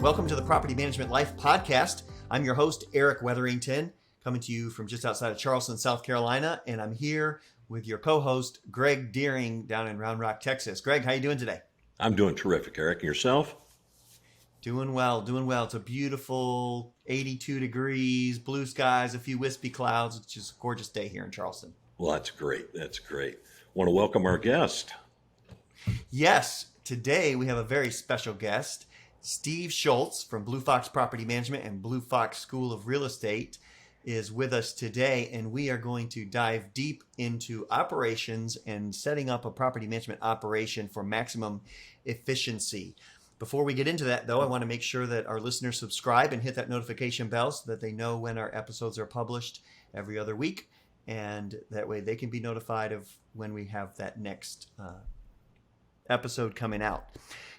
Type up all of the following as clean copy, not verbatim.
Welcome to the Property Management Life podcast. I'm your host, Eric Wetherington, coming to you from just outside of Charleston, South Carolina, and I'm here with your co-host, Greg Deering, down in Round Rock, Texas. Greg, how you doing today? I'm doing terrific, Eric. And yourself? Doing well, doing well. It's a beautiful 82 degrees, blue skies, a few wispy clouds. It's just a gorgeous day here in Charleston. Well, that's great. That's great. Want to welcome our guest. Yes, today we have a very special guest. Steve Schultz from Blue Fox Property Management and Blue Fox School of Real Estate is with us today, and we are going to dive deep into operations and setting up a property management operation for maximum efficiency. Before we get into that, though, I want to make sure that our listeners subscribe and hit that notification bell so that they know when our episodes are published every other week, and that way they can be notified of when we have that next episode coming out.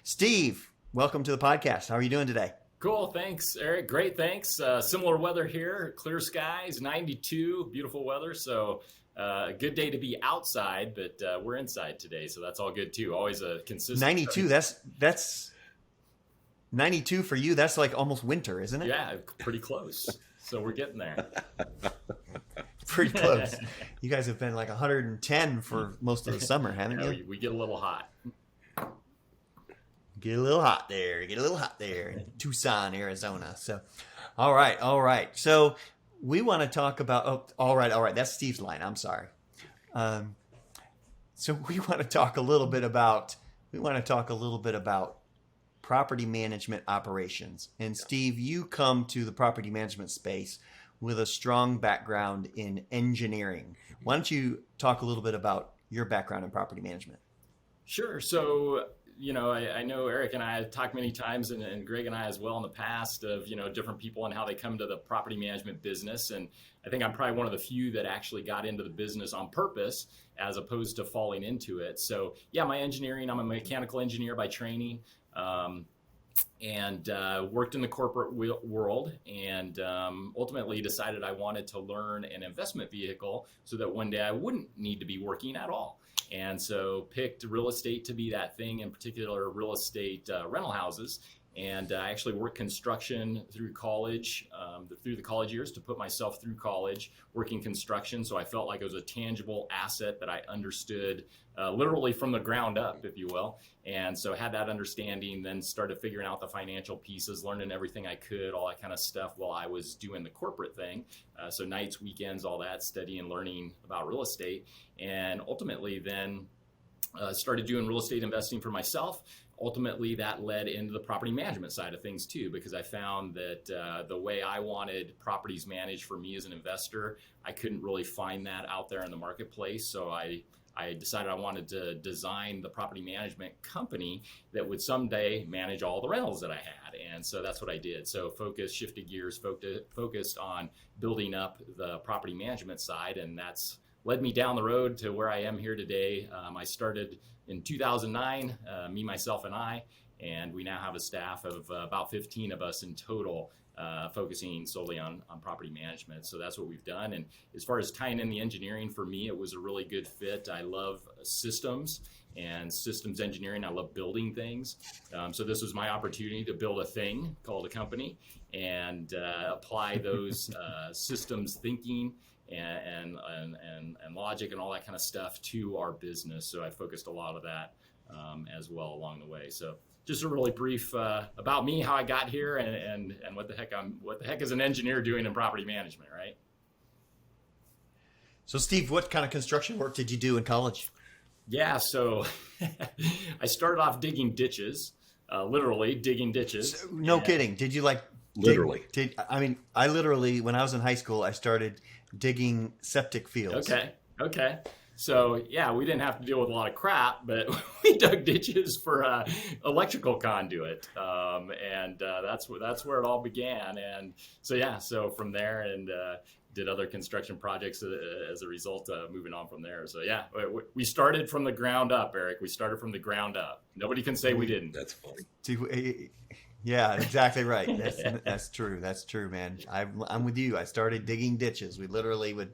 Steve, welcome to the podcast. How are you doing today? Cool. Thanks, Eric. Great. Thanks. Similar weather here, clear skies, 92, beautiful weather. So a good day to be outside, but we're inside today. So that's all good too. Always a consistent. 92. That's 92 for you. That's like almost winter, isn't it? Yeah, pretty close. So we're getting there. Pretty close. You guys have been like 110 for most of the summer, haven't you? We get a little hot. Get a little hot there in Tucson, Arizona. So, all right. So we want to talk about, all right. That's Steve's line. I'm sorry. So we want to talk a little bit about property management operations. And Steve, you come to the property management space with a strong background in engineering. Why don't you talk a little bit about your background in property management? Sure. So, I know Eric and I have talked many times, and Greg and I as well in the past of, different people and how they come to the property management business. And I think I'm probably one of the few that actually got into the business on purpose as opposed to falling into it. So yeah, my engineering, I'm a mechanical engineer by training, and worked in the corporate world, and ultimately decided I wanted to learn an investment vehicle so that one day I wouldn't need to be working at all. And so picked real estate to be that thing, in particular real estate rental houses. And I actually worked construction through college, through the college years to put myself through college, working construction. So I felt like it was a tangible asset that I understood literally from the ground up, if you will. And so had that understanding, then started figuring out the financial pieces, learning everything I could, all that kind of stuff while I was doing the corporate thing. So nights, weekends, all that, studying, learning about real estate. And ultimately then started doing real estate investing for myself. Ultimately, that led into the property management side of things too, because I found that the way I wanted properties managed for me as an investor, I couldn't really find that out there in the marketplace. So I decided I wanted to design the property management company that would someday manage all the rentals that I had. And so that's what I did. So shifted gears, focused on building up the property management side. And that's led me down the road to where I am here today. I started in 2009, me, myself, and I, and we now have a staff of about 15 of us in total, focusing solely on property management. So that's what we've done. And as far as tying in the engineering, for me, it was a really good fit. I love systems and systems engineering. I love building things. So this was my opportunity to build a thing called a company and apply those systems thinking and logic and all that kind of stuff to our business. So I focused a lot of that as well along the way. So just a really brief about me, how I got here, and what the heck is an engineer doing in property management, right? So Steve, what kind of construction work did you do in college? Yeah, so I started off digging ditches, literally digging ditches. No kidding. Did you Literally. I literally, when I was in high school, I started digging septic fields. Okay. So yeah, we didn't have to deal with a lot of crap, but we dug ditches for electrical conduit, and that's where it all began. And so from there, and did other construction projects as a result of moving on from there. So yeah, we started from the ground up, Eric. We started from the ground up. Nobody can say we didn't. That's funny. Yeah, exactly right. That's true. That's true, man. I'm with you. I started digging ditches. We literally would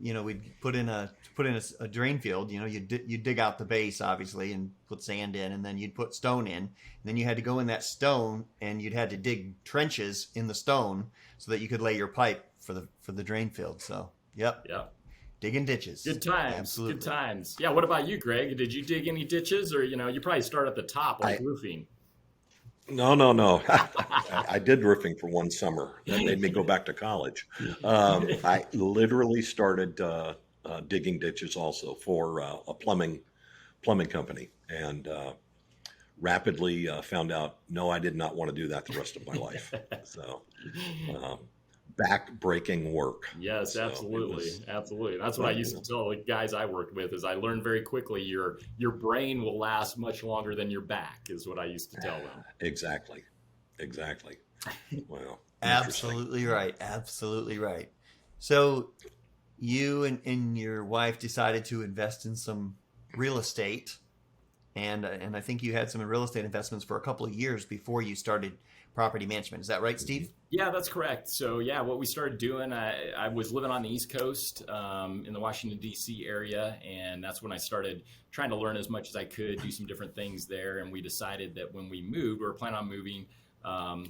we'd put in a drain field. You dig out the base obviously and put sand in, and then you'd put stone in, and then you had to go in that stone, and you'd had to dig trenches in the stone so that you could lay your pipe for the drain field. So yep. Digging ditches. Good times. Absolutely. Good times. Yeah. What about you, Greg? Did you dig any ditches, or you probably start at the top like roofing? No. I did roofing for one summer. That made me go back to college. I literally started digging ditches also for a plumbing company, and rapidly found out, no, I did not want to do that the rest of my life. So back-breaking work. Yes, So absolutely. it was- Absolutely. That's what I used to tell the guys I worked with, is I learned very quickly your brain will last much longer than your back, is what I used to tell them. Exactly. Wow. Absolutely right. Absolutely right. So you and your wife decided to invest in some real estate, and I think you had some real estate investments for a couple of years before you started property management. Is that right, Steve? Yeah, that's correct. So yeah, what we started doing, I was living on the East Coast in the Washington, D.C. area, and that's when I started trying to learn as much as I could, do some different things there. And we decided that when we moved, we were planning on moving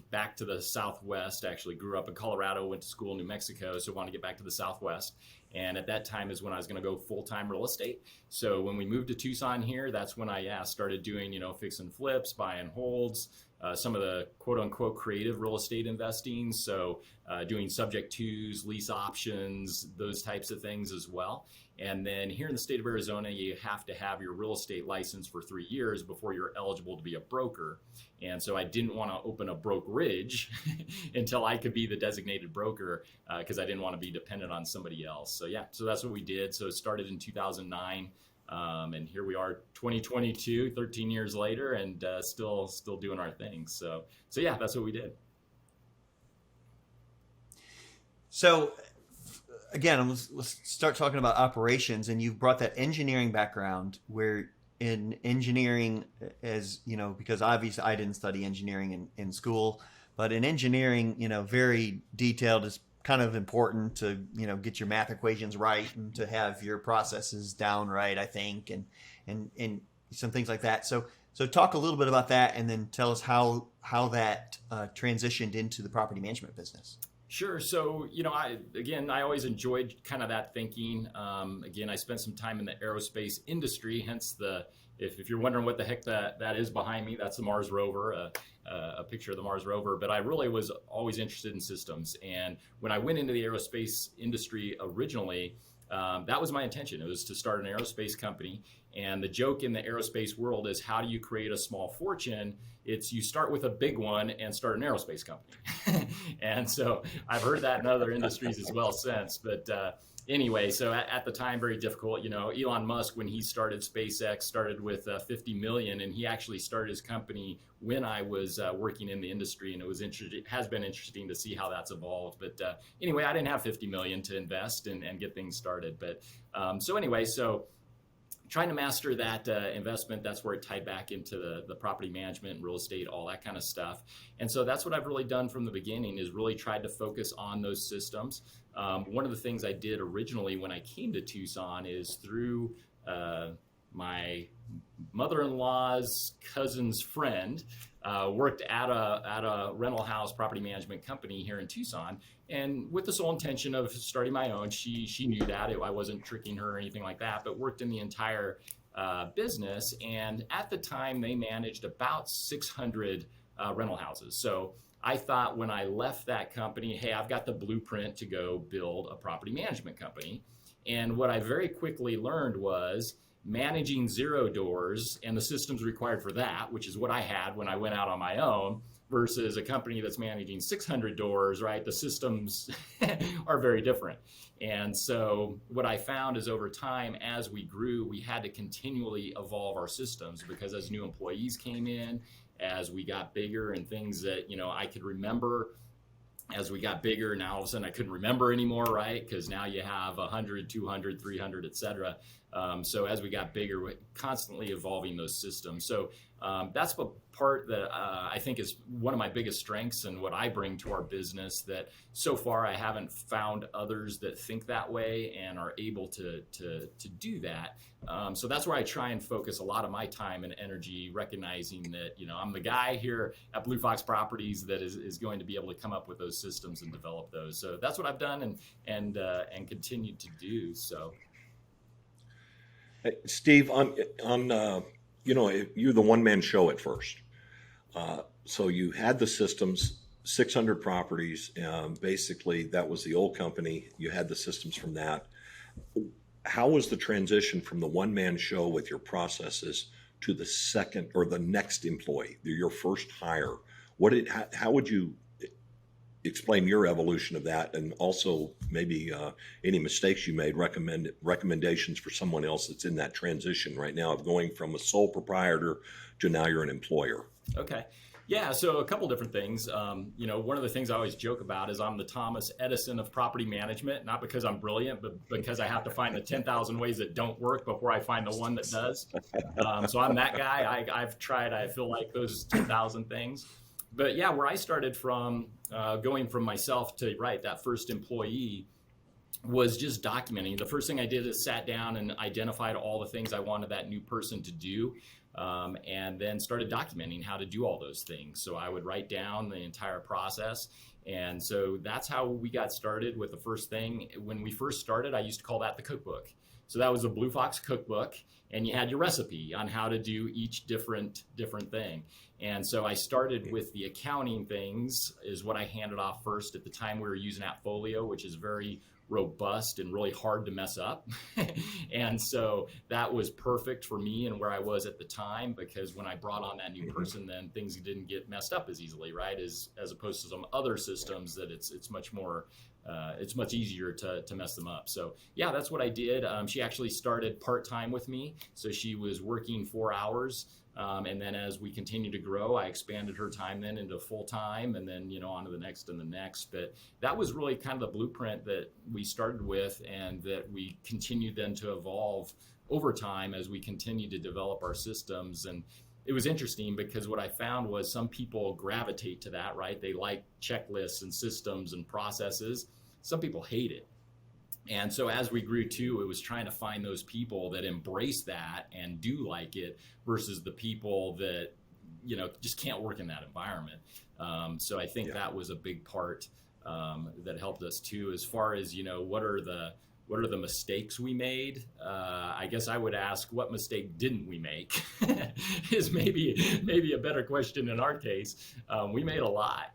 back to the Southwest. Actually grew up in Colorado, went to school in New Mexico, so wanted to get back to the Southwest. And at that time is when I was going to go full-time real estate. So when we moved to Tucson here, that's when I started doing, fix and flips, buy and holds, some of the quote unquote creative real estate investing. So doing subject twos, lease options, those types of things as well. And then here in the state of Arizona, you have to have your real estate license for 3 years before you're eligible to be a broker. And so I didn't want to open a brokerage until I could be the designated broker, because I didn't want to be dependent on somebody else. So yeah, so that's what we did. So it started in 2009. And here we are 2022, 13 years later, and still doing our thing. So yeah, that's what we did. So again, let's start talking about operations. And you've brought that engineering background, where in engineering, as you know, because obviously I didn't study engineering in school, but in engineering, very detailed is kind of important to, get your math equations right and to have your processes down right, I think, and some things like that. So talk a little bit about that, and then tell us how that transitioned into the property management business. Sure. So, I always enjoyed kind of that thinking. Again, I spent some time in the aerospace industry, hence if you're wondering what the heck that is behind me, that's the Mars rover, a picture of the Mars rover. But I really was always interested in systems. And when I went into the aerospace industry originally, that was my intention. It was to start an aerospace company. And the joke in the aerospace world is, how do you create a small fortune? It's you start with a big one and start an aerospace company. And so I've heard that in other industries as well since. But anyway, so at the time, very difficult. Elon Musk, when he started SpaceX, started with 50 million, and he actually started his company when I was working in the industry, and it has been interesting to see how that's evolved. But anyway, I didn't have 50 million to invest and get things started. But so trying to master that investment, that's where it tied back into the property management, real estate, all that kind of stuff. And so that's what I've really done from the beginning, is really tried to focus on those systems. One of the things I did originally when I came to Tucson is through my mother-in-law's cousin's friend worked at a rental house property management company here in Tucson, and with the sole intention of starting my own. She knew that I wasn't tricking her or anything like that, but worked in the entire business. And at the time, they managed about 600 rental houses. So I thought, when I left that company, hey, I've got the blueprint to go build a property management company. And what I very quickly learned was managing 0 doors and the systems required for that, which is what I had when I went out on my own, versus a company that's managing 600 doors, right? The systems are very different. And so what I found is, over time, as we grew, we had to continually evolve our systems, because as new employees came in, as we got bigger, and things that, I could remember, as we got bigger, now all of a sudden I couldn't remember anymore, right? Because now you have 100, 200, 300, et cetera. So as we got bigger, we're constantly evolving those systems. So that's the part that I think is one of my biggest strengths and what I bring to our business, that so far I haven't found others that think that way and are able to do that. So that's where I try and focus a lot of my time and energy, recognizing that, I'm the guy here at Blue Fox Properties that is going to be able to come up with those systems and develop those. So that's what I've done and continue to do. So. Hey, Steve, you're the one-man show at first. So you had the systems, 600 properties. Basically, that was the old company. You had the systems from that. How was the transition from the one-man show with your processes to the second or the next employee, your first hire? How would you explain your evolution of that, and also maybe any mistakes you made, recommendations for someone else that's in that transition right now of going from a sole proprietor to now you're an employer? Okay. Yeah, so a couple different things. One of the things I always joke about is I'm the Thomas Edison of property management, not because I'm brilliant, but because I have to find the 10,000 ways that don't work before I find the one that does. So I'm that guy. I've tried, I feel like, those 10,000 things. But yeah, where I started from, going from myself to that first employee, was just documenting. The first thing I did is sat down and identified all the things I wanted that new person to do, and then started documenting how to do all those things. So I would write down the entire process. And so that's how we got started with the first thing. When we first started, I used to call that the cookbook. So that was a Blue Fox cookbook, and you had your recipe on how to do each different thing. And so I started with the accounting things is what I handed off first. At the time we were using Appfolio, which is very robust and really hard to mess up. And so that was perfect for me and where I was at the time, because when I brought on that new person, then things didn't get messed up as easily, right? As opposed to some other systems that it's much more, it's much easier to mess them up. So yeah, that's what I did. She actually started part-time with me. So she was working 4 hours. And then as we continued to grow, I expanded her time then into full time, and then, on to the next and the next. But that was really kind of the blueprint that we started with, and that we continued then to evolve over time as we continued to develop our systems. And it was interesting because what I found was some people gravitate to that, right? They like checklists and systems and processes. Some people hate it. And so as we grew too, it was trying to find those people that embrace that and do like it versus the people that, just can't work in that environment. So I think that was a big part that helped us too, as far as, what are the mistakes we made? I guess I would ask, what mistake didn't we make? Is maybe a better question in our case. We made a lot,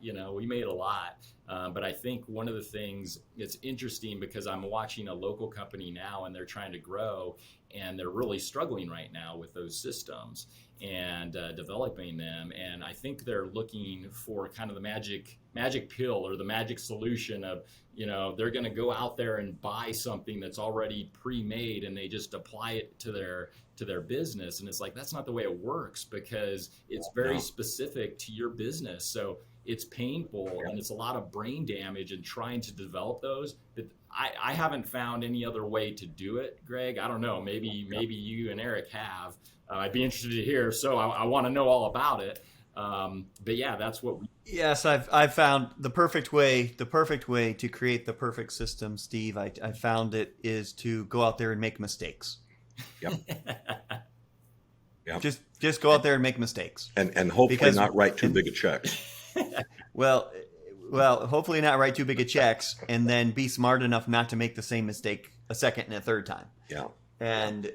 but I think one of the things that's interesting, because I'm watching a local company now and they're trying to grow, and they're really struggling right now with those systems and developing them. And I think they're looking for kind of the magic pill or the magic solution of, they're going to go out there and buy something that's already pre-made and they just apply it to their business. And it's like, that's not the way it works, because it's very specific to your business. So it's painful and it's a lot of brain damage in trying to develop those. But I haven't found any other way to do it, Greg. I don't know. Maybe you and Eric have. I'd be interested to hear. So I want to know all about it. But yeah, that's what we. Yes, I've found the perfect way to create the perfect system, Steve. I found it is to go out there and make mistakes. Yep. Yep. Just go out there and make mistakes. And hopefully not write too big a check. Well, hopefully not write too big of checks, and then be smart enough not to make the same mistake a second and a third time. Yeah. And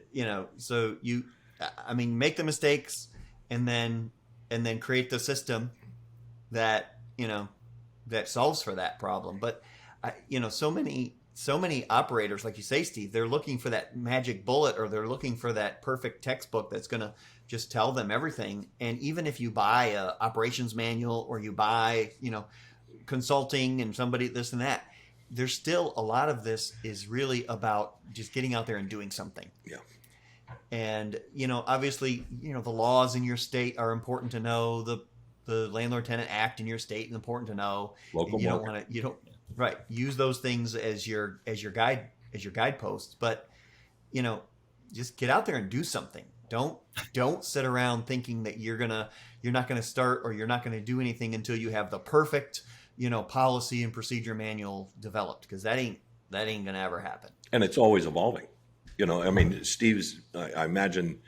so make the mistakes, and then create the system that that solves for that problem. But so many operators, like you say, Steve, they're looking for that magic bullet, or they're looking for that perfect textbook that's going to just tell them everything. And even if you buy a operations manual, or you buy, consulting and somebody this and that, there's still a lot of this is really about just getting out there and doing something. Yeah. And, obviously, the laws in your state are important to know. The Landlord Tenant Act in your state is important to know. Local market. Use those things as your guideposts. But, just get out there and do something. Don't sit around thinking that you're not gonna start or you're not gonna do anything until you have the perfect, policy and procedure manual developed, because that ain't gonna ever happen. And it's always evolving. I mean, I imagine,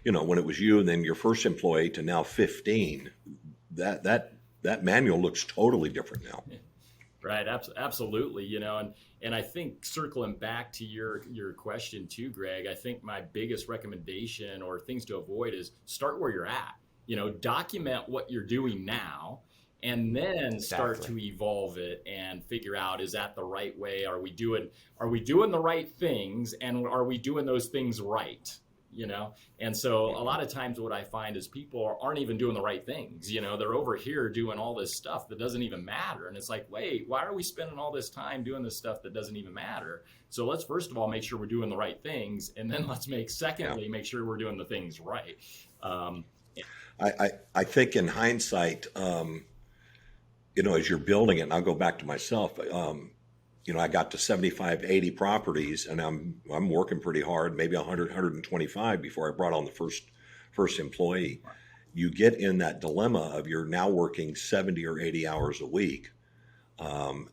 when it was you and then your first employee to now 15, that manual looks totally different now. Right. Absolutely. And I think circling back to your question too, Greg, I think my biggest recommendation or things to avoid is start where you're at, document what you're doing now, and then start to evolve it and figure out, is that the right way? Are we doing the right things, and are we doing those things right? And so a lot of times what I find is people aren't even doing the right things. They're over here doing all this stuff that doesn't even matter. And it's like, wait, why are we spending all this time doing this stuff that doesn't even matter? So let's first of all make sure we're doing the right things. And then let's make sure we're doing the things right. I think in hindsight, as you're building it, and I'll go back to myself, I got to 75, 80 properties, and I'm working pretty hard, maybe 100, 125 before I brought on the first employee. You get in that dilemma of you're now working 70 or 80 hours a week. And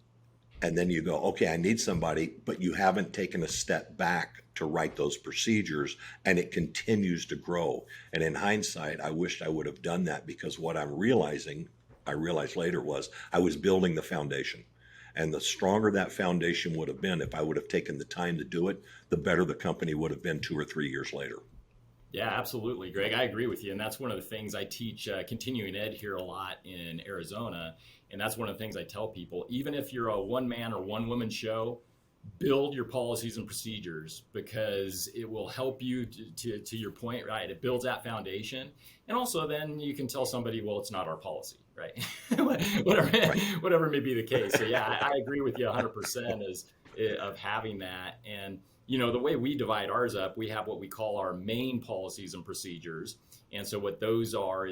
then you go, okay, I need somebody, but you haven't taken a step back to write those procedures, and it continues to grow. And in hindsight, I wished I would have done that, because what I realized later was I was building the foundation. And the stronger that foundation would have been, if I would have taken the time to do it, the better the company would have been 2 or 3 years later. Yeah, absolutely, Greg. I agree with you. And that's one of the things I teach continuing ed here a lot in Arizona. And that's one of the things I tell people, even if you're a one-man or one-woman show, build your policies and procedures, because it will help you to your point, right? It builds that foundation. And also then you can tell somebody, well, it's not our policy, right? Whatever may be the case. So yeah, I agree with you 100% of having that. And, the way we divide ours up, we have what we call our main policies and procedures. And so what those are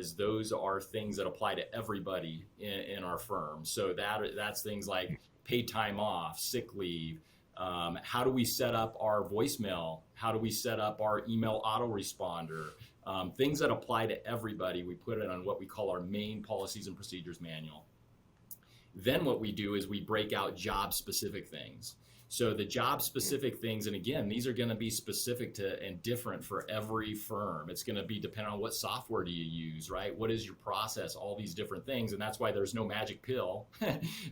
things that apply to everybody in our firm. So that's things like paid time off, sick leave. How do we set up our voicemail? How do we set up our email autoresponder? Things that apply to everybody, we put it on what we call our main policies and procedures manual. Then what we do is we break out job specific things. So the job specific things, and again, these are going to be specific to and different for every firm. It's going to be dependent on what software do you use, right? What is your process? All these different things. And that's why there's no magic pill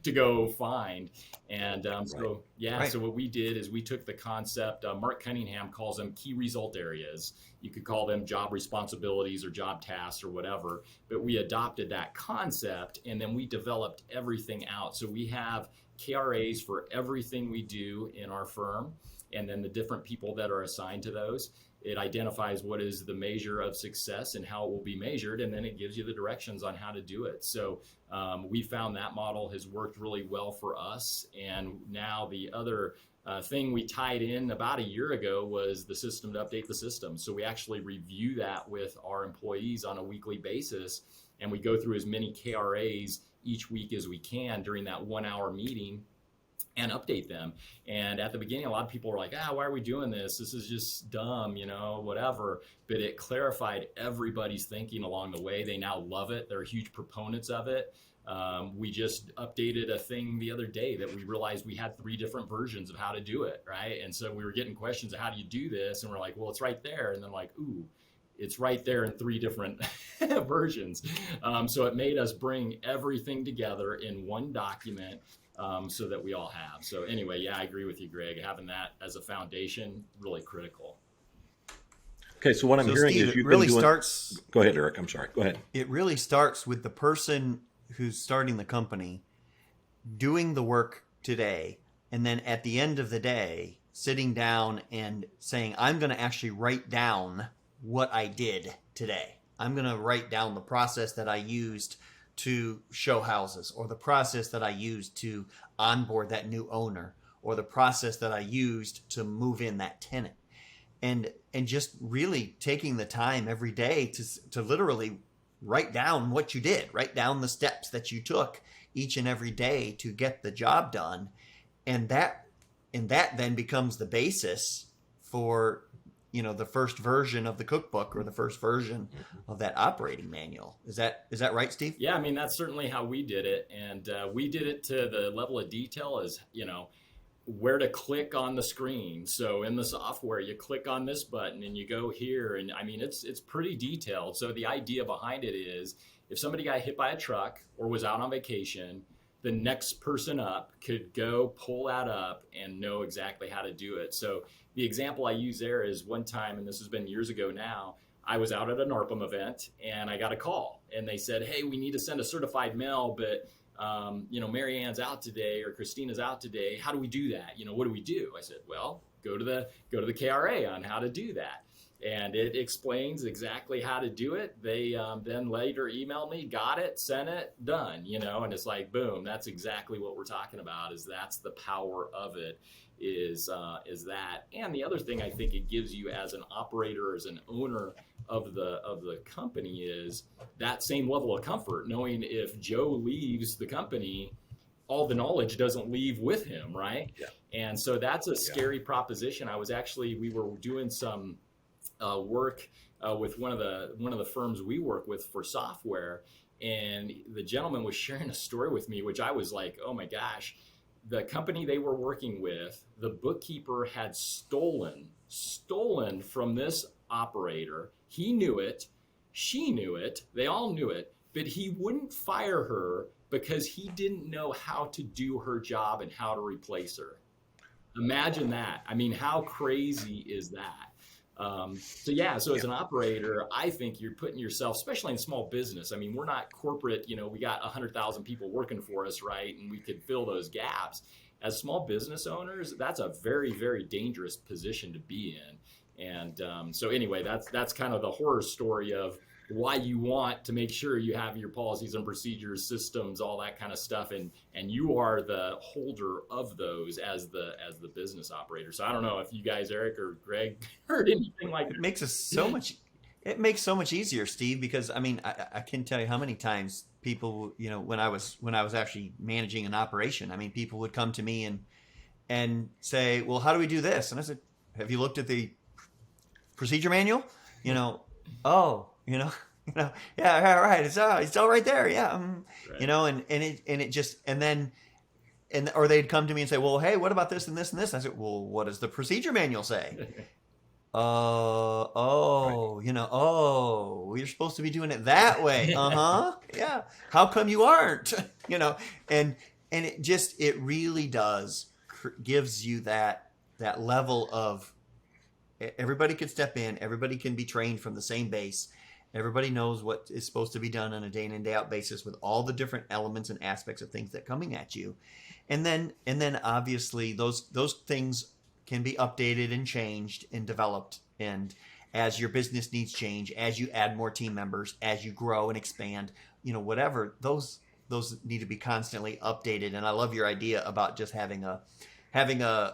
to go find. And so what we did is we took the concept, Mark Cunningham calls them key result areas. You could call them job responsibilities or job tasks or whatever, but we adopted that concept and then we developed everything out. So we have KRAs for everything we do in our firm, and then the different people that are assigned to those. It identifies what is the measure of success and how it will be measured, and then it gives you the directions on how to do it. So we found that model has worked really well for us. And now the other thing we tied in about a year ago was the system to update the system. So we actually review that with our employees on a weekly basis, and we go through as many KRAs each week as we can during that 1 hour meeting and update them. And at the beginning, a lot of people were like, why are we doing this? This is just dumb, whatever. But it clarified everybody's thinking along the way. They now love it. They're huge proponents of it. We just updated a thing the other day that we realized we had 3 different versions of how to do it, right? And so we were getting questions of how do you do this? And we're like, well, it's right there. And then like, ooh, it's right there in 3 different versions. So it made us bring everything together in one document so that we all have. So anyway, yeah, I agree with you, Greg. Having that as a foundation, really critical. Okay, so what I'm hearing Steve, is you've really been doing... starts. Go ahead, Eric. I'm sorry. Go ahead. It really starts with the person who's starting the company doing the work today, and then at the end of the day, sitting down and saying, I'm going to actually write down what I did today. I'm going to write down the process that I used to show houses, or the process that I used to onboard that new owner, or the process that I used to move in that tenant. And just really taking the time every day to literally write down what you did, write down the steps that you took each and every day to get the job done. And that then becomes the basis for the first version of the cookbook or the first version of that operating manual. Is that right, Steve? Yeah, I mean, that's certainly how we did it. And we did it to the level of detail as, where to click on the screen. So in the software, you click on this button and you go here. And I mean, it's pretty detailed. So the idea behind it is if somebody got hit by a truck or was out on vacation, the next person up could go pull that up and know exactly how to do it. So the example I use there is one time, and this has been years ago now, I was out at a NARPM event and I got a call and they said, hey, we need to send a certified mail, but Mary Ann's out today or Christina's out today. How do we do that? What do we do? I said, well, go to the KRA on how to do that. And it explains exactly how to do it. They then later emailed me, got it, sent it, done, and it's like, boom, that's exactly what we're talking about. That's the power of it is that. And the other thing I think it gives you as an operator, as an owner of the company is that same level of comfort, knowing if Joe leaves the company, all the knowledge doesn't leave with him, right? Yeah. And so that's a scary proposition. We were doing some work with one of the firms we work with for software, and the gentleman was sharing a story with me, which I was like, oh my gosh, the company they were working with, the bookkeeper had stolen from this operator. He knew it, she knew it, they all knew it, but he wouldn't fire her because he didn't know how to do her job and how to replace her. Imagine that. I mean, how crazy is that? So as an operator, I think you're putting yourself, especially in small business. I mean, we're not corporate, we got 100,000 people working for us, right? And we could fill those gaps. As small business owners, that's a very, very dangerous position to be in. And so anyway, that's kind of the horror story of why you want to make sure you have your policies and procedures, systems, all that kind of stuff, and you are the holder of those as the business operator. So I don't know if you guys, Eric or Greg, heard anything like that. It makes so much easier, Steve, because I mean, I can tell you how many times people, when I was actually managing an operation, I mean, people would come to me and say, well, how do we do this? And I said, have you looked at the procedure manual? Yeah, right. It's all right there. Yeah. Right. Or they'd come to me and say, well, hey, what about this and this and this? I said, well, what does the procedure manual say? You're supposed to be doing it that way. Yeah. How come you aren't? And it really does gives you that level of everybody can step in, everybody can be trained from the same base. Everybody knows what is supposed to be done on a day in and day out basis with all the different elements and aspects of things that are coming at you. And then obviously those things can be updated and changed and developed. And as your business needs change, as you add more team members, as you grow and expand, whatever, those need to be constantly updated. And I love your idea about just having a KRA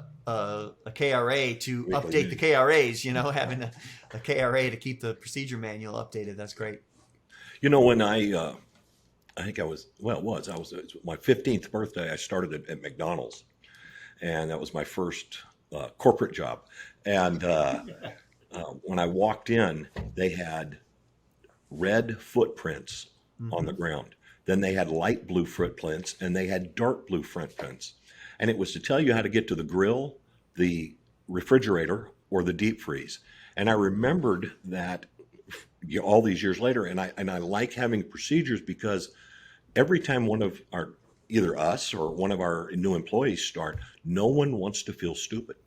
to update the KRAs, having a KRA to keep the procedure manual updated. That's great. When I think it was my 15th birthday, I started at McDonald's, and that was my first corporate job. And when I walked in, they had red footprints on the ground. Then they had light blue footprints, and they had dark blue footprints. And it was to tell you how to get to the grill, the refrigerator, or the deep freeze. And I remembered that all these years later, and I like having procedures because every time one of our, either us or one of our new employees start, no one wants to feel stupid.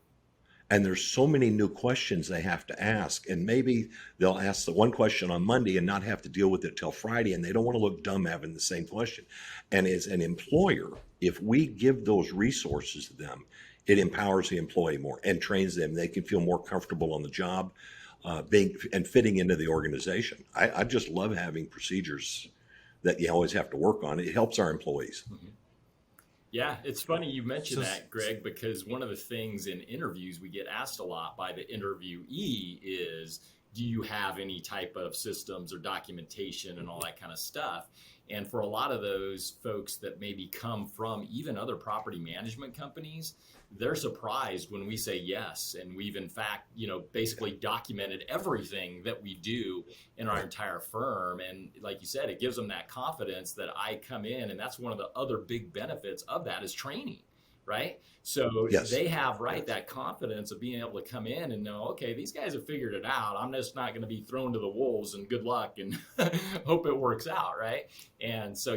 And there's so many new questions they have to ask. And maybe they'll ask the one question on Monday and not have to deal with it till Friday. And they don't want to look dumb having the same question. And as an employer, if we give those resources to them, it empowers the employee more and trains them. They can feel more comfortable on the job, being and fitting into the organization. I just love having procedures that you always have to work on. It helps our employees. Mm-hmm. Yeah, it's funny you mentioned that, Greg, because one of the things in interviews we get asked a lot by the interviewee is, do you have any type of systems or documentation and all that kind of stuff? And for a lot of those folks that maybe come from even other property management companies, they're surprised when we say yes. And we've in fact, basically documented everything that we do in our entire firm. And like you said, it gives them that confidence that I come in, and that's one of the other big benefits of that is training. Right. So Yes. they have, that confidence of being able to come in and know, okay, these guys have figured it out. I'm just not going to be thrown to the wolves and good luck and hope it works out. Right. And so,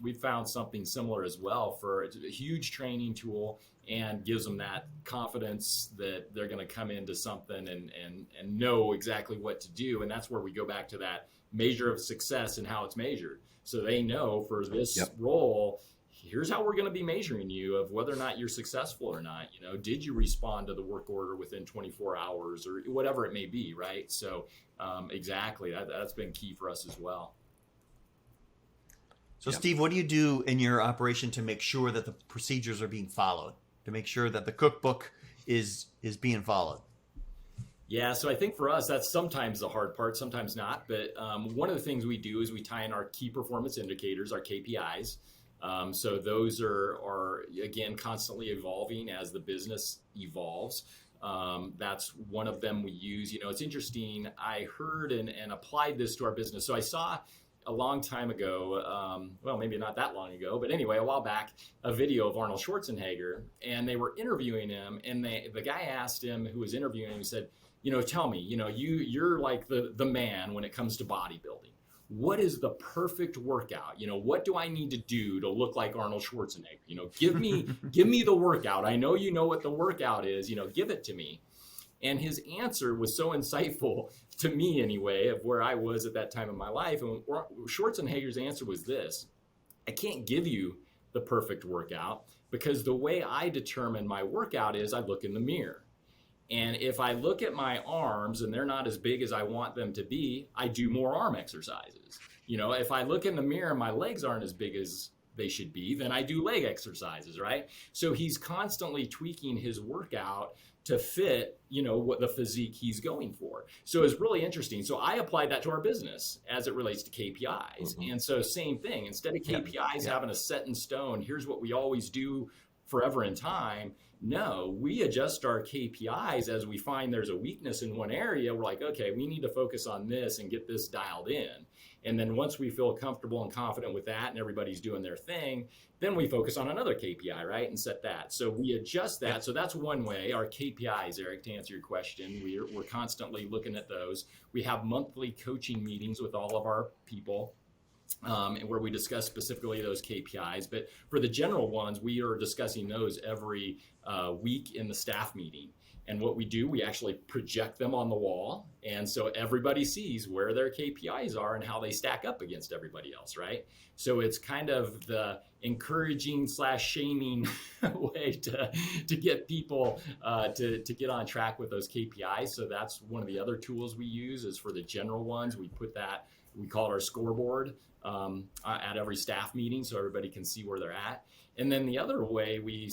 we found something similar as well. For it's a huge training tool and gives them that confidence that they're going to come into something and know exactly what to do. And that's where we go back to that measure of success and how it's measured. So they know for this role, here's how we're going to be measuring you of whether or not you're successful or not. Did you respond to the work order within 24 hours or whatever it may be, right? So exactly, that's been key for us as well. So Steve, what do you do in your operation to make sure that the procedures are being followed, to make sure that the cookbook is being followed? Yeah, so I think for us, that's sometimes the hard part, sometimes not. But one of the things we do is we tie in our key performance indicators, our KPIs. So those are again constantly evolving as the business evolves. That's one of them we use. It's interesting. I heard and applied this to our business. So I saw a long time ago, well, maybe not that long ago, but anyway, a while back, a video of Arnold Schwarzenegger, and they were interviewing him, and the guy asked him who was interviewing him, he said, tell me, you're like the man when it comes to bodybuilding. What is the perfect workout? What do I need to do to look like Arnold Schwarzenegger? Give me the workout. I know you know what the workout is, give it to me. And his answer was so insightful to me anyway, of where I was at that time in my life. And Schwarzenegger's answer was this: I can't give you the perfect workout because the way I determine my workout is I look in the mirror. And if I look at my arms and they're not as big as I want them to be, I do more arm exercises. If I look in the mirror and my legs aren't as big as they should be, then I do leg exercises, right? So he's constantly tweaking his workout to fit, what the physique he's going for. So it's really interesting. So I applied that to our business as it relates to KPIs. Mm-hmm. And so same thing, instead of KPIs having a set in stone, here's what we always do forever in time. No, we adjust our KPIs as we find there's a weakness in one area. We're like, okay, we need to focus on this and get this dialed in. And then once we feel comfortable and confident with that and everybody's doing their thing, then we focus on another KPI, right? And set that. So we adjust that. So that's one way. Our KPIs, Eric, to answer your question, we're constantly looking at those. We have monthly coaching meetings with all of our people. And where we discuss specifically those KPIs. But for the general ones, we are discussing those every week in the staff meeting. And what we do, we actually project them on the wall. And so everybody sees where their KPIs are and how they stack up against everybody else, right? So it's kind of the encouraging / shaming way to get people to get on track with those KPIs. So that's one of the other tools we use is for the general ones. We put that, we call it our scoreboard at every staff meeting so everybody can see where they're at. And then the other way we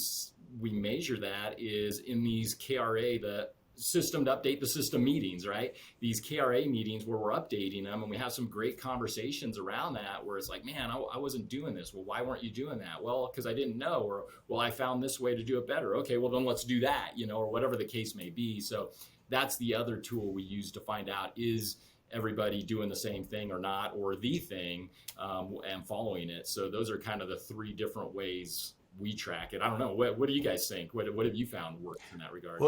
measure that is in these KRA, the system to update the system meetings, right? These KRA meetings where we're updating them, and we have some great conversations around that where it's like, man, I wasn't doing this. Well, why weren't you doing that? Well, because I didn't know, or, well, I found this way to do it better. Okay, well, then let's do that, or whatever the case may be. So that's the other tool we use to find out, is everybody doing the same thing or not, or the thing, and following it. So those are kind of the three different ways we track it. I don't know. What do you guys think? What have you found works in that regard?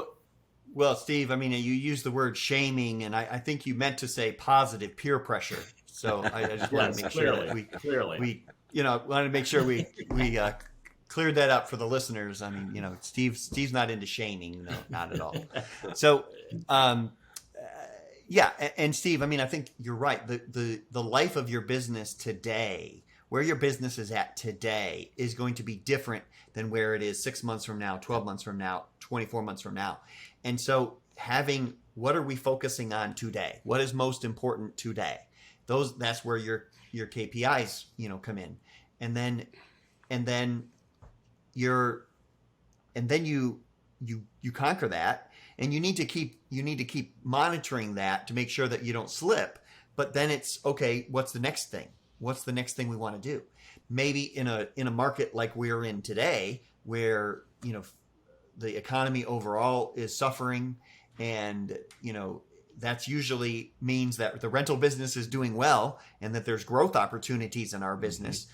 Well, Steve, I mean, you used the word shaming, and I think you meant to say positive peer pressure. So I just want to make sure that we wanted to make sure we cleared that up for the listeners. I mean, Steve's not into shaming, no, not at all. So, yeah. And Steve, I mean, I think you're right. The life of your business today, where your business is at today, is going to be different than where it is 6 months from now, 12 months from now, 24 months from now. And so what are we focusing on today? What is most important today? That's where your KPIs, come in. And then you conquer that. and you need to keep monitoring that to make sure that you don't slip. But then it's okay, what's the next thing? What's the next thing we want to do? Maybe in a market like we're in today, where the economy overall is suffering, and that's usually means that the rental business is doing well and that there's growth opportunities in our business.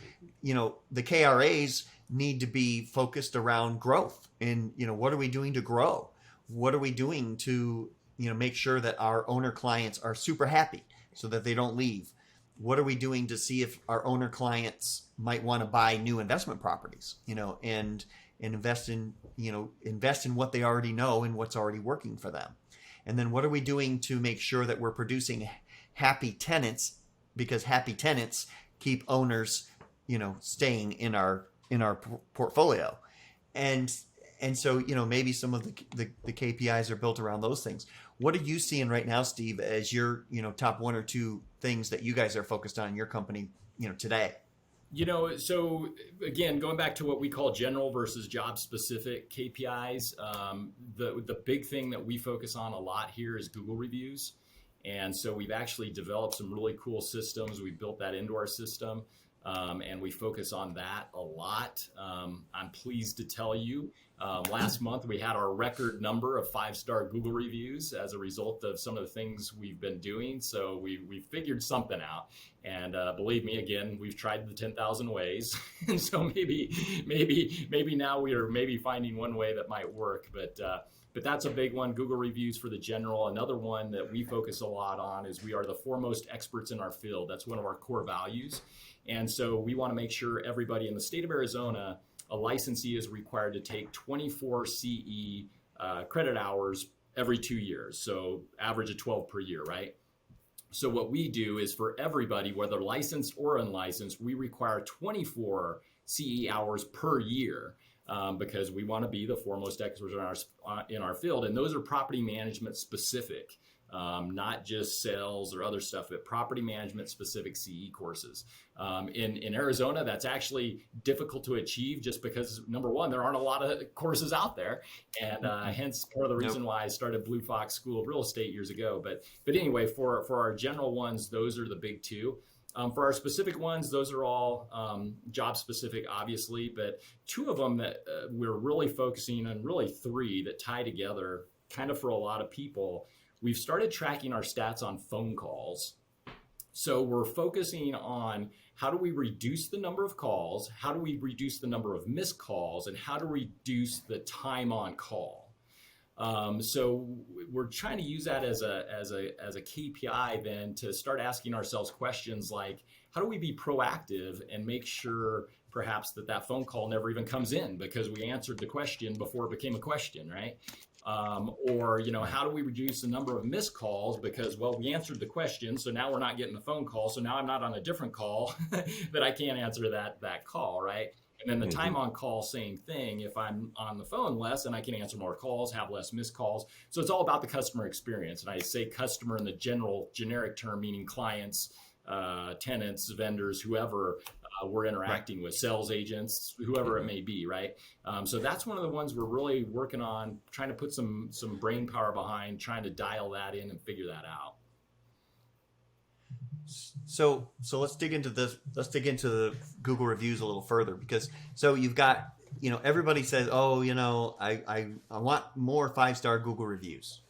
The KRAs need to be focused around growth, and what are we doing to grow? What are we doing to make sure that our owner clients are super happy so that they don't leave? What are we doing to see if our owner clients might want to buy new investment properties, and invest in what they already know and what's already working for them? And then what are we doing to make sure that we're producing happy tenants, because happy tenants keep owners, staying in our portfolio. And so, maybe some of the KPIs are built around those things. What are you seeing right now, Steve, as your, top one or two things that you guys are focused on in your company, today? So again, going back to what we call general versus job specific KPIs, the big thing that we focus on a lot here is Google reviews. And so we've actually developed some really cool systems. We built that into our system, and we focus on that a lot. I'm pleased to tell you, last month we had our record number of 5-star Google reviews as a result of some of the things we've been doing. So we figured something out, and believe me, again, we've tried the 10,000 ways, and so maybe now we are maybe finding one way that might work. But that's a big one, Google reviews for the general. Another one that we focus a lot on is we are the foremost experts in our field. That's one of our core values. And so we want to make sure everybody in the state of Arizona, a licensee is required to take 24 CE credit hours every 2 years. So average of 12 per year, right? So what we do is for everybody, whether licensed or unlicensed, we require 24 CE hours per year. Because we want to be the foremost experts in our field. And those are property management specific, not just sales or other stuff, but property management specific CE courses. In Arizona, that's actually difficult to achieve just because, number one, there aren't a lot of courses out there. And hence part of the reason why I started Blue Fox School of Real Estate years ago. But anyway, for our general ones, those are the big two. For our specific ones, those are all job specific, obviously, but two of them that we're really focusing on, really three that tie together kind of for a lot of people. We've started tracking our stats on phone calls. So we're focusing on how do we reduce the number of calls, how do we reduce the number of missed calls, and how to reduce the time on call. So we're trying to use that as a KPI then to start asking ourselves questions like, how do we be proactive and make sure perhaps that phone call never even comes in because we answered the question before it became a question, right? Or, how do we reduce the number of missed calls because, well, we answered the question, so now we're not getting the phone call, so now I'm not on a different call that I can't answer that call, right? And then the time on call, same thing. If I'm on the phone less, then I can answer more calls, have less missed calls. So it's all about the customer experience. And I say customer in the generic term, meaning clients, tenants, vendors, whoever we're interacting with, sales agents, whoever it may be, right? So that's one of the ones we're really working on, trying to put some brain power behind, trying to dial that in and figure that out. So let's dig into this. Let's dig into the Google reviews a little further, because so you've got, everybody says, oh, I want more 5-star Google reviews.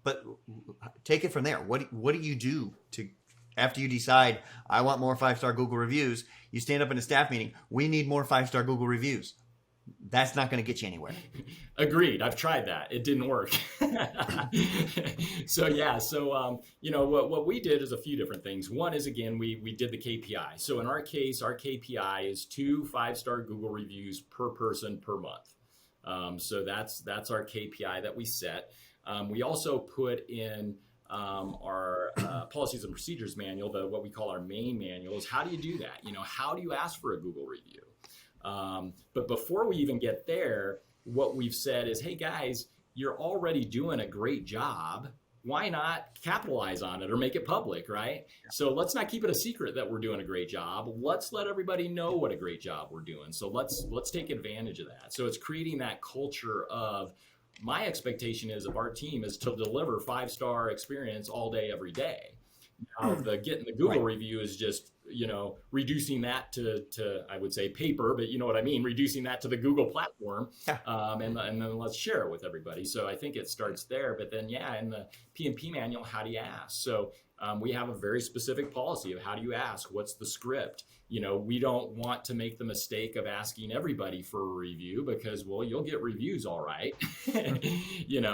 But take it from there. What do you do to, after you decide I want more 5-star Google reviews? You stand up in a staff meeting. We need more 5-star Google reviews. That's not going to get you anywhere. Agreed. I've tried that. It didn't work. What we did is a few different things. One is, again, we did the KPI. So in our case, our KPI is 2 5-star Google reviews per person per month. So that's our KPI that we set. We also put in our policies and procedures manual, what we call our main manual, is how do you do that? How do you ask for a Google review? But before we even get there, what we've said is, hey guys, you're already doing a great job. Why not capitalize on it or make it public, right? Yeah. So let's not keep it a secret that we're doing a great job. Let's let everybody know what a great job we're doing. So let's take advantage of that. So it's creating that culture of my expectation is of our team is to deliver 5-star experience all day, every day. Now, getting the Google review is just, reducing that to I would say paper, but you know what I mean, reducing that to the Google platform, and then let's share it with everybody. So I think it starts there. But then, in the P&P manual, how do you ask? So we have a very specific policy of how do you ask? What's the script? We don't want to make the mistake of asking everybody for a review because, well, you'll get reviews, all right.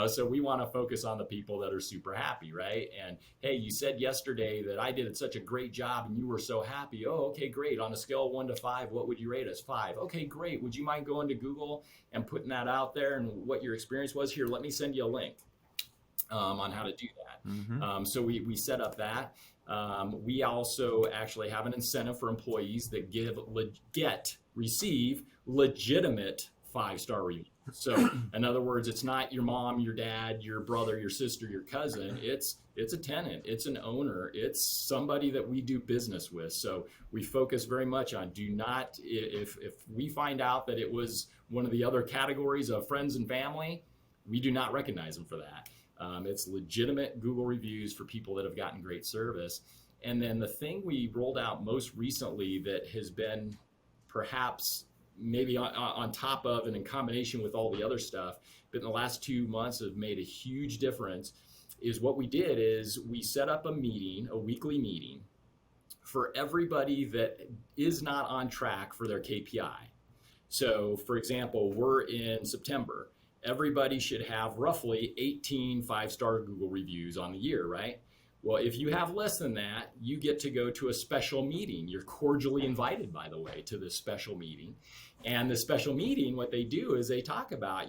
So we want to focus on the people that are super happy, right? And hey, you said yesterday that I did such a great job and you were so happy. Oh, okay, great. On a scale of 1 to 5, what would you rate us? 5. Okay, great. Would you mind going to Google and putting that out there and what your experience was? Here, let me send you a link on how to do that. Mm-hmm. So we set up that. We also actually have an incentive for employees that receive legitimate 5-star reviews. So in other words, it's not your mom, your dad, your brother, your sister, your cousin. It's a tenant, it's an owner, it's somebody that we do business with. So we focus very much on if we find out that it was one of the other categories of friends and family, we do not recognize them for that. It's legitimate Google reviews for people that have gotten great service. And then the thing we rolled out most recently that has been perhaps maybe on top of and in combination with all the other stuff, but in the last 2 months have made a huge difference, is what we did is we set up a weekly meeting for everybody that is not on track for their KPI. So for example, we're in September. Everybody should have roughly 18 5-star Google reviews on the year, right? Well, if you have less than that, you get to go to a special meeting. You're cordially invited, by the way, to this special meeting. And the special meeting, what they do is they talk about,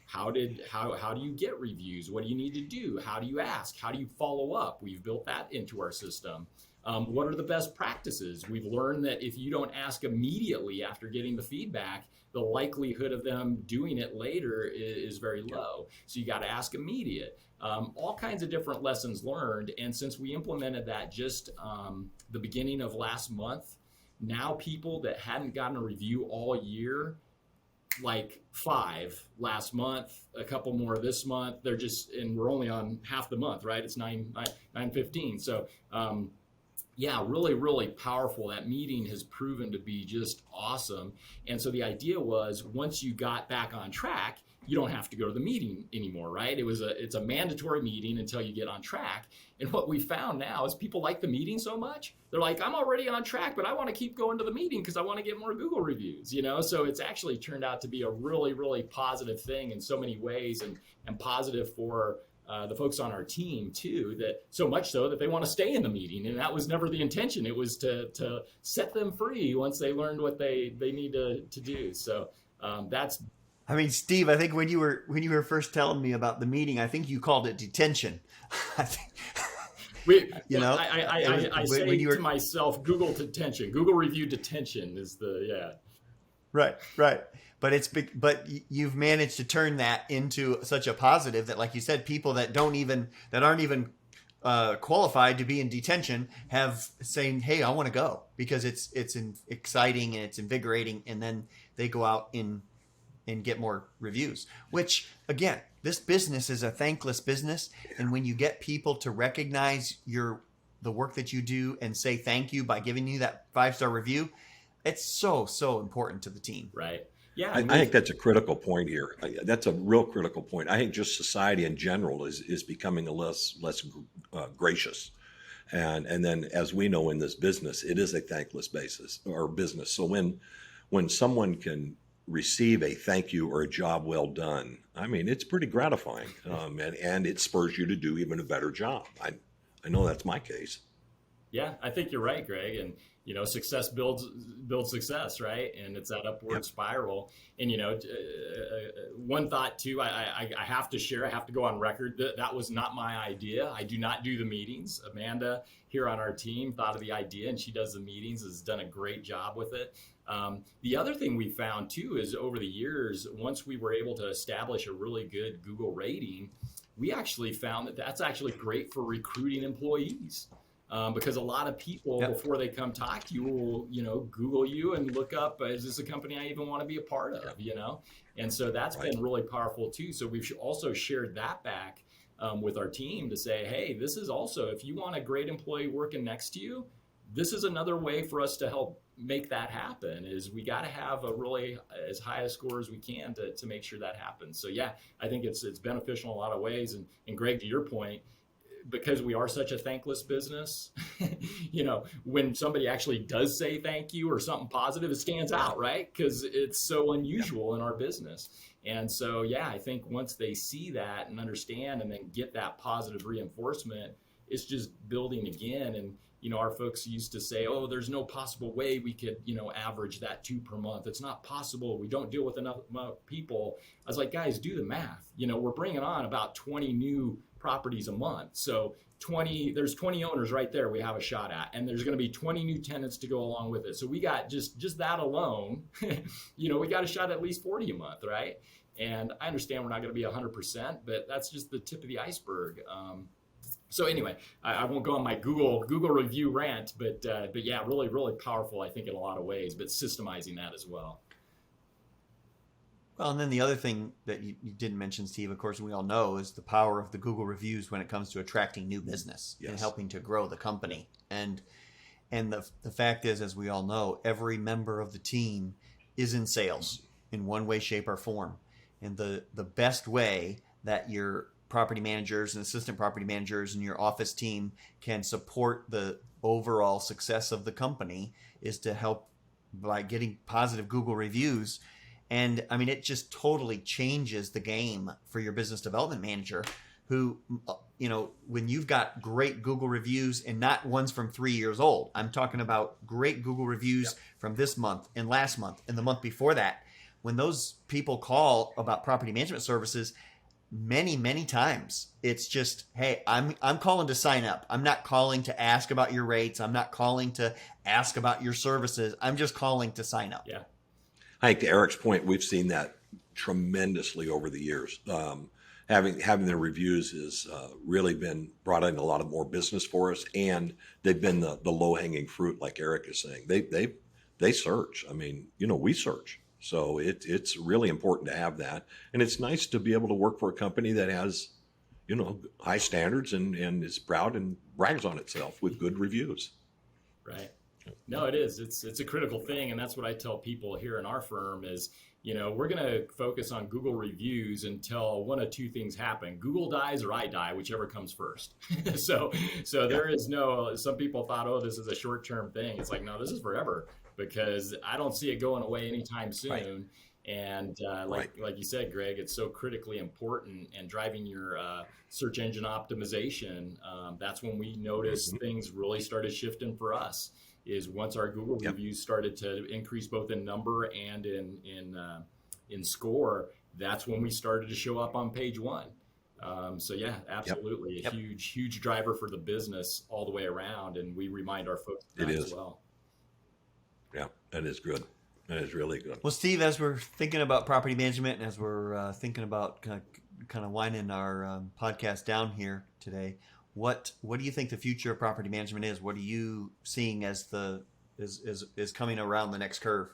how do you get reviews? What do you need to do? How do you ask? How do you follow up? We've built that into our system. What are the best practices? We've learned that if you don't ask immediately after getting the feedback, the likelihood of them doing it later is very low. So you got to ask immediate. All kinds of different lessons learned. And since we implemented that just the beginning of last month, now people that hadn't gotten a review all year, like 5 last month, a couple more this month, and we're only on half the month, right? It's 9/15. So really, really powerful. That meeting has proven to be just awesome. And so the idea was once you got back on track, you don't have to go to the meeting anymore, right? It's a mandatory meeting until you get on track. And what we found now is people like the meeting so much, they're like, I'm already on track, but I want to keep going to the meeting because I want to get more Google reviews, So it's actually turned out to be a really, really positive thing in so many ways and positive for the folks on our team too, that so much so that they want to stay in the meeting. And that was never the intention. It was to set them free once they learned what they need to do. So that's. I mean, Steve, I think when you were first telling me about the meeting, I think you called it detention. I think, I say to myself, Google detention, Google review detention is Right. But you've managed to turn that into such a positive that, like you said, people that aren't even qualified to be in detention have saying, "Hey, I want to go," because it's exciting and it's invigorating, and then they go out and get more reviews. Which again, this business is a thankless business, and when you get people to recognize the work that you do and say thank you by giving you that 5-star review, it's so important to the team. Right. Yeah, I think that's a critical point here. That's a real critical point. I think just society in general is becoming a less gracious, and then as we know in this business, it is a thankless business. So when someone can receive a thank you or a job well done, I mean, it's pretty gratifying, and it spurs you to do even a better job. I know that's my case. Yeah, I think you're right, Greg. And success builds success, right? And it's that upward spiral. And one thought too, I have to share. I have to go on record that was not my idea. I do not do the meetings. Amanda here on our team thought of the idea, and she does the meetings. Has done a great job with it. The other thing we found too is over the years, once we were able to establish a really good Google rating, we actually found that that's actually great for recruiting employees. Because a lot of people, before they come talk to you, will, Google you and look up, is this a company I even want to be a part of, And so that's been really powerful too. So we've also shared that back with our team to say, hey, this is also, if you want a great employee working next to you, this is another way for us to help make that happen. Is we got to have a really as high a score as we can to make sure that happens. So yeah, I think it's beneficial in a lot of ways. And Greg, to your point, because we are such a thankless business, when somebody actually does say thank you or something positive, it stands out, right? Because it's so unusual in our business. And so, yeah, I think once they see that and understand and then get that positive reinforcement, it's just building again. And, our folks used to say, oh, there's no possible way we could, average that 2 per month. It's not possible. We don't deal with enough people. I was like, guys, do the math. We're bringing on about 20 new properties a month. So there's 20 owners right there we have a shot at, and there's going to be 20 new tenants to go along with it. So we got just that alone, we got a shot at least 40 a month, right? And I understand we're not going to be 100%, but that's just the tip of the iceberg. So anyway, I won't go on my Google review rant, but yeah, really, really powerful, I think, in a lot of ways, but systemizing that as well. Well, and then the other thing that you didn't mention, Steve, of course, we all know, is the power of the Google reviews when it comes to attracting new business and helping to grow the company. And the fact is, as we all know, every member of the team is in sales in one way, shape, or form. And the best way that your property managers and assistant property managers and your office team can support the overall success of the company is to help by getting positive Google reviews. And I mean, it just totally changes the game for your business development manager who, when you've got great Google reviews and not ones from 3 years old, I'm talking about great Google reviews from this month and last month and the month before that. When those people call about property management services, many times it's just, hey, I'm calling to sign up. I'm not calling to ask about your rates. I'm not calling to ask about your services. I'm just calling to sign up. Yeah. I think to Eric's point, we've seen that tremendously over the years. Having the reviews has really been brought in a lot of more business for us, and they've been the low hanging fruit, like Eric is saying. They search. I mean, we search. So it's really important to have that. And it's nice to be able to work for a company that has, high standards and is proud and brags on itself with good reviews. Right. No, it is. It's a critical thing. And that's what I tell people here in our firm is, we're going to focus on Google reviews until one of two things happen. Google dies or I die, whichever comes first. So there is some people thought, oh, this is a short-term thing. It's like, no, this is forever, because I don't see it going away anytime soon. Right. And like you said, Greg, it's so critically important, and driving your search engine optimization. That's when we noticed things really started shifting for us, is once our Google reviews started to increase both in number and in score. That's when we started to show up on page one. So yeah, absolutely. A huge driver for the business all the way around. And we remind our folks of that as well. Yeah, that is good. That is really good. Well, Steve, as we're thinking about property management, and as we're thinking about kind of winding our podcast down here today, what do you think the future of property management is? What are you seeing as is coming around the next curve?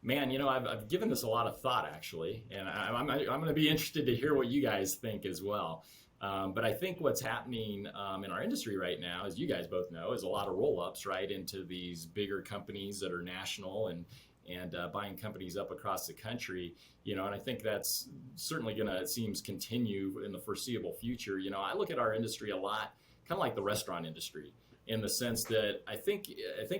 Man, I've given this a lot of thought, actually, and I'm going to be interested to hear what you guys think as well. But I think what's happening in our industry right now, as you guys both know, is a lot of roll-ups right into these bigger companies that are national and buying companies up across the country. And I think that's certainly going to, it seems, continue in the foreseeable future. I look at our industry a lot, kind of like the restaurant industry, in the sense that I think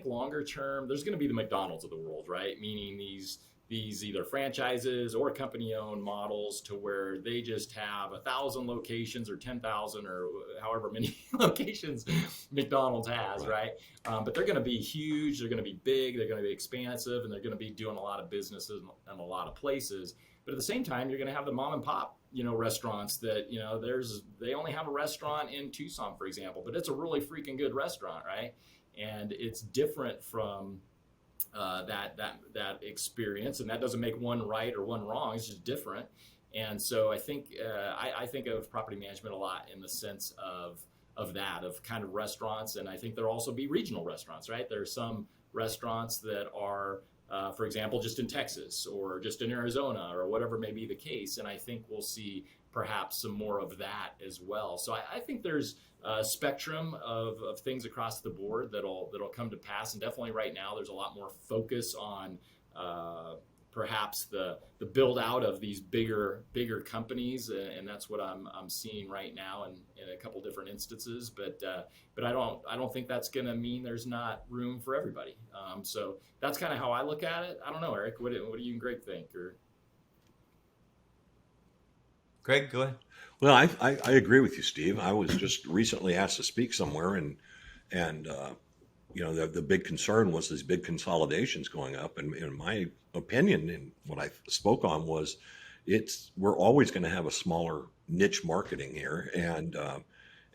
longer term, there's going to be the McDonald's of the world, right? Meaning these either franchises or company-owned models to where they just have 1,000 locations or 10,000 or however many locations McDonald's has, right? But they're going to be huge, they're going to be big, they're going to be expansive, and they're going to be doing a lot of businesses in a lot of places. But at the same time, you're going to have the mom and pop, restaurants that, they only have a restaurant in Tucson, for example, but it's a really freaking good restaurant, right? And it's different from that experience, and that doesn't make one right or one wrong. It's just different. And so I think I think of property management a lot in the sense of that, of kind of restaurants. And I think there'll also be regional restaurants, right? There are some restaurants that are, for example, just in Texas or just in Arizona or whatever may be the case. And I think we'll see perhaps some more of that as well. So I think there's a spectrum of things across the board that'll come to pass. And definitely right now, there's a lot more focus on perhaps the build out of these bigger companies, and that's what I'm seeing right now in a couple different instances. But I don't think that's going to mean there's not room for everybody. So that's kind of how I look at it. I don't know, Eric. What do you and Greg think? Or Greg, go ahead. Well, I agree with you, Steve. I was just recently asked to speak somewhere, and the big concern was these big consolidations going up. And in my opinion, and what I spoke on was, we're always going to have a smaller niche marketing here, and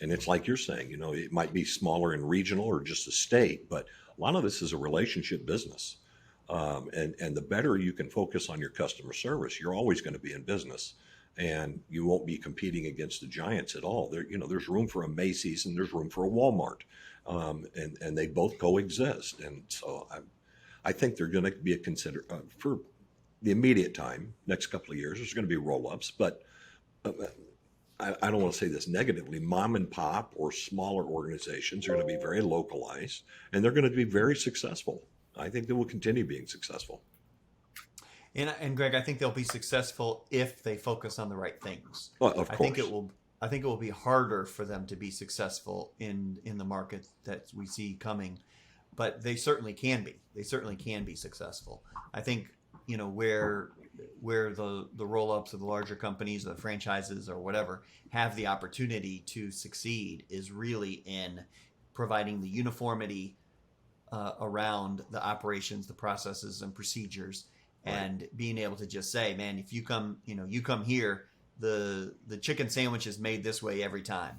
it's like you're saying, it might be smaller in regional or just a state, but a lot of this is a relationship business, and the better you can focus on your customer service, you're always going to be in business. And you won't be competing against the giants at all. There's room for a Macy's and there's room for a Walmart, and they both coexist. And so I think they're going to be for the immediate time, next couple of years. There's going to be roll-ups, but I don't want to say this negatively. Mom and pop or smaller organizations are going to be very localized, and they're going to be very successful. I think they will continue being successful. And Greg, I think they'll be successful if they focus on the right things. Well, of course. I think it will be harder for them to be successful in the market that we see coming, but they certainly can be. They certainly can be successful. I think where the roll-ups of the larger companies, or the franchises, or whatever, have the opportunity to succeed is really in providing the uniformity around the operations, the processes, and procedures. And being able to just say, man, if you come here, the chicken sandwich is made this way every time,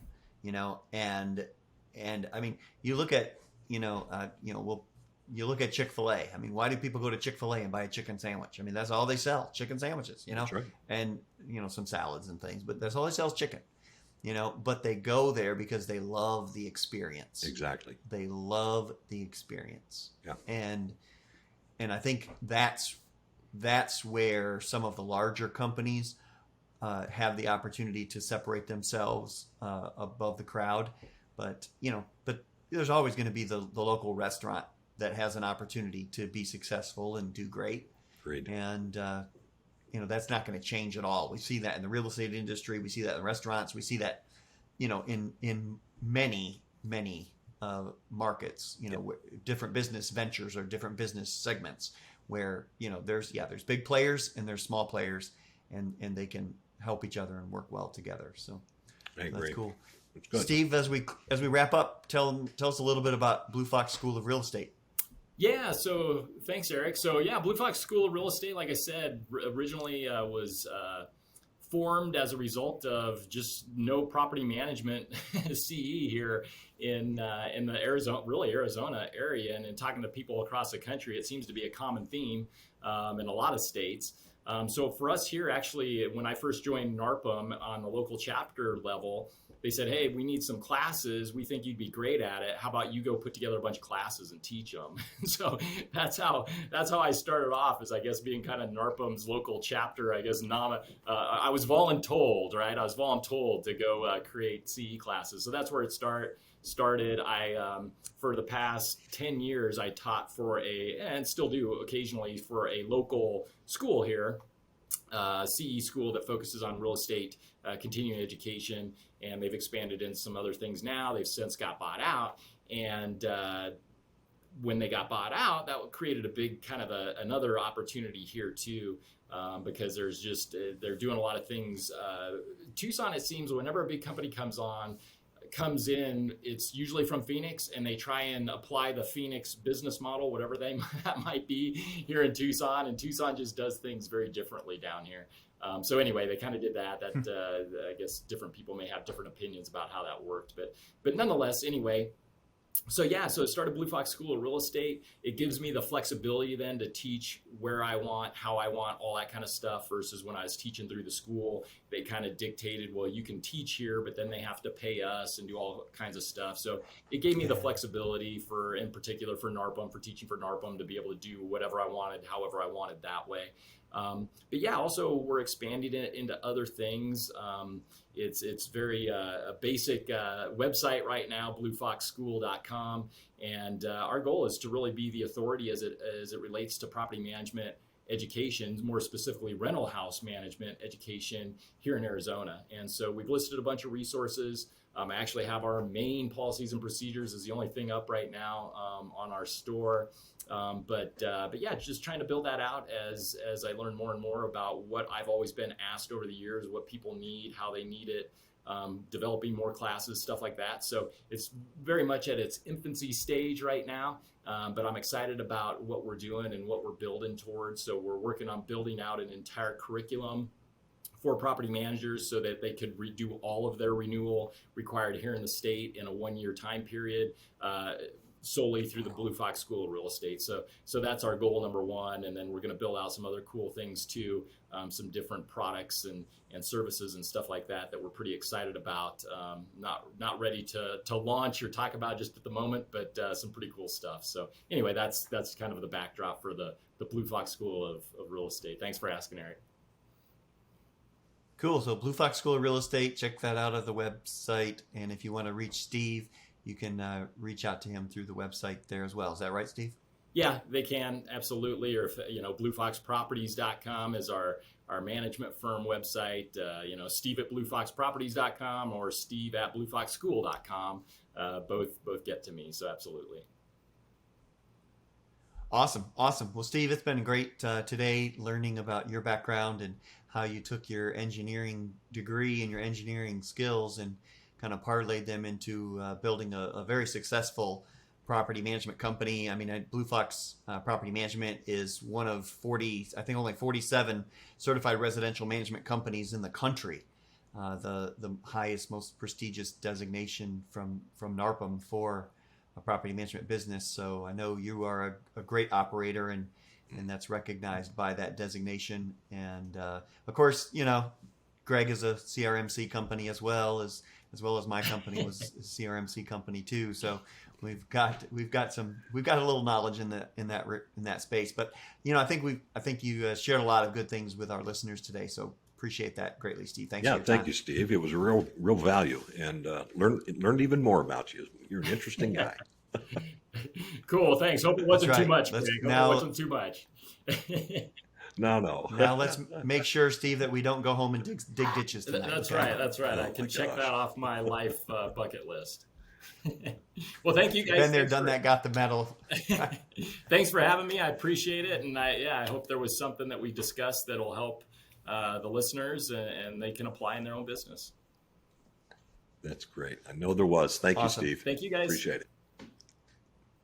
and I mean, you look at, you look at Chick-fil-A. I mean, why do people go to Chick-fil-A and buy a chicken sandwich? I mean, that's all they sell, chicken sandwiches, That's right. and, some salads and things, but that's all they sell is chicken, but they go there because they love the experience. Exactly. They love the experience. Yeah. And I think that's where some of the larger companies have the opportunity to separate themselves above the crowd. But there's always going to be the local restaurant that has an opportunity to be successful and do great. Agreed. And that's not going to change at all. We see that in the real estate industry. We see that in restaurants. We see that in many markets. Different business ventures or different business segments, where there's big players and there's small players, and they can help each other and work well together. So that's cool. That's good. Steve, as we wrap up, tell us a little bit about Blue Fox School of Real Estate. Yeah, so thanks, Eric. So yeah, Blue Fox School of Real Estate, like I said, originally was formed as a result of just no property management CE here in the Arizona area, and in talking to people across the country, it seems to be a common theme in a lot of states. So for us here, actually, when I first joined NARPM on the local chapter level, they said, hey, we need some classes. We think you'd be great at it. How about you go put together a bunch of classes and teach them? So that's how I started off, as I guess being kind of NARPM's local chapter. I guess I was voluntold, right? I was voluntold to go create CE classes. So that's where it started. I for the past 10 years, I taught and still do occasionally for a local school here. CE school that focuses on real estate, continuing education, and they've expanded into some other things now. They've since got bought out, and when they got bought out, that created a big kind of another opportunity here too, because they're doing a lot of things. Tucson, it seems, whenever a big company comes in, it's usually from Phoenix, and they try and apply the Phoenix business model, whatever that might be, here in Tucson. And Tucson just does things very differently down here. So anyway, they kind of did that. I guess different people may have different opinions about how that worked, but nonetheless, anyway, So yeah, so it started Blue Fox School of Real Estate. It gives me the flexibility then to teach where I want, how I want, all that kind of stuff, versus when I was teaching through the school, they kind of dictated, well, you can teach here, but then they have to pay us and do all kinds of stuff. So it gave me the flexibility for, in particular for NARPM, for teaching for NARPM, to be able to do whatever I wanted, however I wanted that way. But yeah, also we're expanding it into other things. It's very a basic website right now, bluefoxschool.com, and our goal is to really be the authority as it relates to property management education, more specifically rental house management education here in Arizona. And so we've listed a bunch of resources. I actually have our main policies and procedures is the only thing up right now on our store. But yeah, just trying to build that out as I learn more and more about what I've always been asked over the years, what people need, how they need it, developing more classes, stuff like that. So it's very much at its infancy stage right now, but I'm excited about what we're doing and what we're building towards. So we're working on building out an entire curriculum for property managers so that they could redo all of their renewal required here in the state in a 1-year time period, solely through the Blue Fox School of Real Estate. So that's our goal number one. And then we're going to build out some other cool things too, some different products and services and stuff like that we're pretty excited about. Not ready to launch or talk about just at the moment, but some pretty cool stuff. So anyway, that's kind of the backdrop for the Blue Fox School of Real Estate. Thanks for asking, Eric. Cool. So Blue Fox School of Real Estate, check that out at the website. And if you want to reach Steve, you can reach out to him through the website there as well. Is that right, Steve? Yeah, they can, absolutely. Or if, bluefoxproperties.com is our management firm website. Steve at bluefoxproperties.com or Steve at bluefoxschool.com. Both get to me. So absolutely. Awesome. Well, Steve, it's been great today learning about your background and how you took your engineering degree and your engineering skills and kind of parlayed them into building a very successful property management company. I mean, Blue Fox Property Management is one of 40, I think only 47 certified residential management companies in the country. The highest, most prestigious designation from NARPM for a property management business. So I know you are a great operator and that's recognized by that designation. And of course, Greg is a CRMC company as well as my company was a CRMC company too. So we've got a little knowledge in that space. But I think you shared a lot of good things with our listeners today. So appreciate that greatly, Steve. Thanks. Yeah, thank you, Steve. It was a real value, and learned even more about you. You're an interesting guy. Cool. Thanks. Hope it wasn't too much. Hope it wasn't too much. No. Now let's make sure, Steve, that we don't go home and dig ditches tonight. That's right. I can check that off my life bucket list. Well, thank you guys. Been there, done that, got the medal. Thanks for having me. I appreciate it. And I hope there was something that we discussed that'll help the listeners and they can apply in their own business. That's great. I know there was. Thank you, Steve. Thank you, guys. Appreciate it.